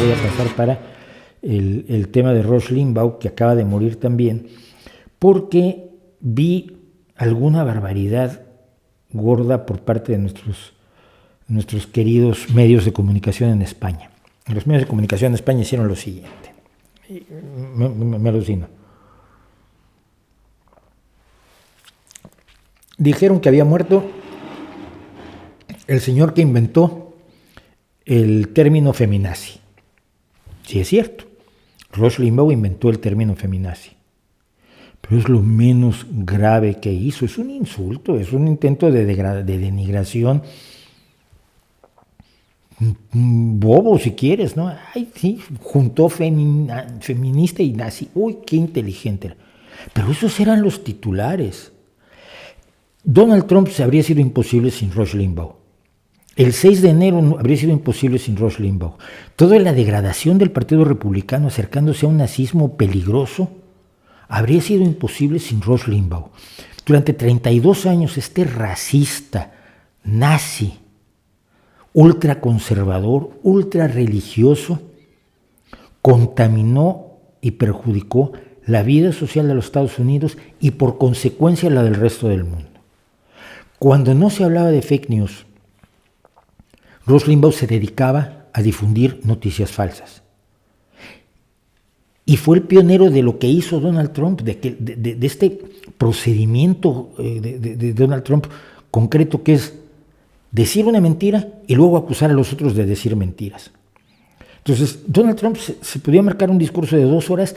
voy a pasar para el tema de Rush Limbaugh, que acaba de morir también, porque vi alguna barbaridad gorda por parte de nuestros queridos medios de comunicación en España. Los medios de comunicación en España hicieron lo siguiente. Me alucino. Dijeron que había muerto el señor que inventó el término feminazi. Sí, es cierto. Rush Limbaugh inventó el término feminazi. Pero es lo menos grave que hizo. Es un insulto, es un intento de denigración bobo, si quieres, ¿no? Ay, sí, juntó feminista y nazi. Uy, qué inteligente era. Pero esos eran los titulares. Donald Trump se habría sido imposible sin Rush Limbaugh. El 6 de enero habría sido imposible sin Rush Limbaugh. Toda la degradación del Partido Republicano acercándose a un nazismo peligroso habría sido imposible sin Rush Limbaugh. Durante 32 años este racista, nazi, ultraconservador, ultrarreligioso, contaminó y perjudicó la vida social de los Estados Unidos y por consecuencia la del resto del mundo. Cuando no se hablaba de fake news, Rush Limbaugh se dedicaba a difundir noticias falsas. Y fue el pionero de lo que hizo Donald Trump, de este procedimiento de Donald Trump concreto, que es decir una mentira y luego acusar a los otros de decir mentiras. Entonces, Donald Trump se podía marcar un discurso de 2 horas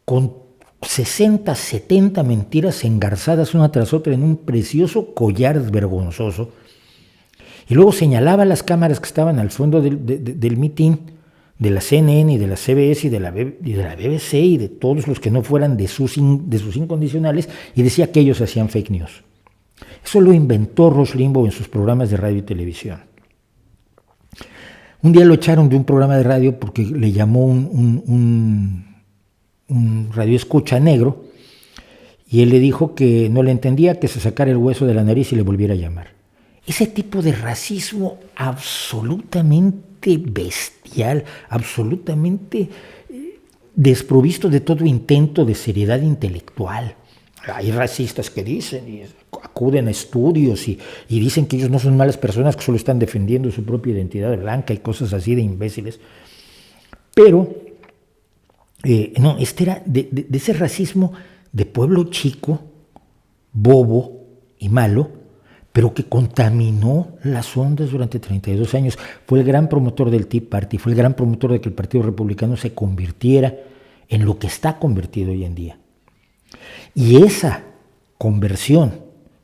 con 60, 70 mentiras engarzadas una tras otra en un precioso collar vergonzoso, y luego señalaba a las cámaras que estaban al fondo del mitin de la CNN y de la CBS y de la BBC y de todos los que no fueran de sus incondicionales, y decía que ellos hacían fake news. Eso lo inventó Rush Limbaugh en sus programas de radio y televisión. Un día lo echaron de un programa de radio porque le llamó un radioescucha negro, y él le dijo que no le entendía, que se sacara el hueso de la nariz y le volviera a llamar. Ese tipo de racismo absolutamente bestial, absolutamente desprovisto de todo intento de seriedad intelectual. Hay racistas que dicen y acuden a estudios y dicen que ellos no son malas personas, que solo están defendiendo su propia identidad blanca y cosas así de imbéciles. Pero no, este era de ese racismo de pueblo chico, bobo y malo, pero que contaminó las ondas durante 32 años. Fue el gran promotor del Tea Party, fue el gran promotor de que el Partido Republicano se convirtiera en lo que está convertido hoy en día. Y esa conversión,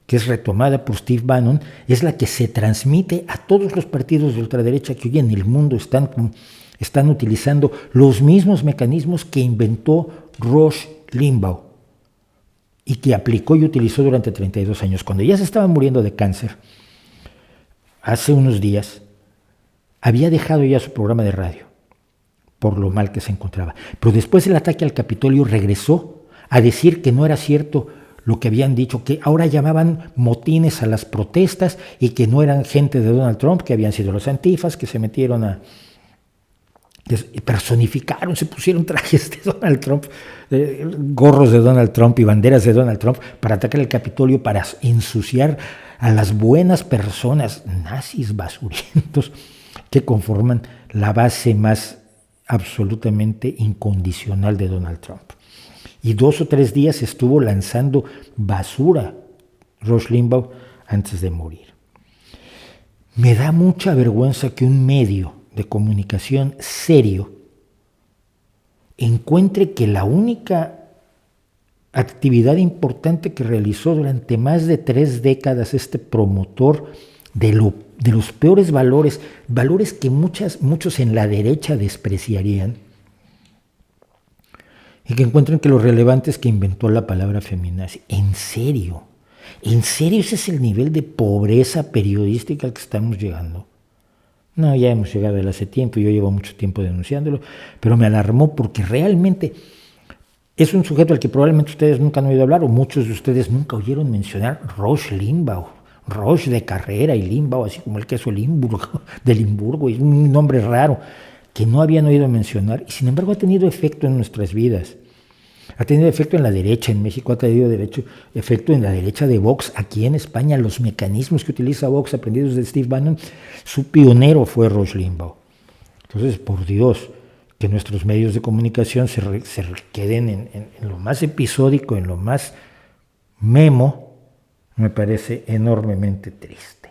que es retomada por Steve Bannon, es la que se transmite a todos los partidos de ultraderecha que hoy en el mundo están utilizando los mismos mecanismos que inventó Rush Limbaugh y que aplicó y utilizó durante 32 años. Cuando ya se estaba muriendo de cáncer, hace unos días, había dejado ya su programa de radio por lo mal que se encontraba. Pero después del ataque al Capitolio regresó a decir que no era cierto lo que habían dicho, que ahora llamaban motines a las protestas y que no eran gente de Donald Trump, que habían sido los antifas, que se metieron personificaron, se pusieron trajes de Donald Trump, gorros de Donald Trump y banderas de Donald Trump para atacar el Capitolio, para ensuciar a las buenas personas, nazis basurientos, que conforman la base más absolutamente incondicional de Donald Trump. Y 2 o 3 días estuvo lanzando basura Rush Limbaugh antes de morir. Me da mucha vergüenza que un medio de comunicación serio encuentre que la única actividad importante que realizó durante más de 3 décadas este promotor de los peores valores que muchos en la derecha despreciarían, y que encuentren que lo relevante es que inventó la palabra feminazi. ¿En serio? Ese es el nivel de pobreza periodística al que estamos llegando. No, ya hemos llegado él hace tiempo, yo llevo mucho tiempo denunciándolo, pero me alarmó porque realmente es un sujeto al que probablemente ustedes nunca han oído hablar, o muchos de ustedes nunca oyeron mencionar Rush Limbaugh. Rush de carrera y Limbaugh, así como el queso de Limburgo, es un nombre raro. que no habían oído mencionar y sin embargo ha tenido efecto en nuestras vidas. Ha tenido efecto en la derecha, en México ha tenido efecto en la derecha de Vox, aquí en España los mecanismos que utiliza Vox aprendidos de Steve Bannon, su pionero fue Rush Limbaugh. Entonces, por Dios, que nuestros medios de comunicación se queden en lo más episódico, en lo más memo, me parece enormemente triste.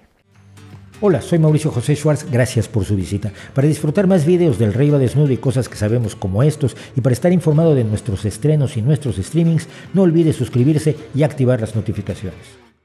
Hola, soy Mauricio José Schwartz, gracias por su visita. Para disfrutar más videos del Rey va desnudo y cosas que sabemos como estos, y para estar informado de nuestros estrenos y nuestros streamings, no olvide suscribirse y activar las notificaciones.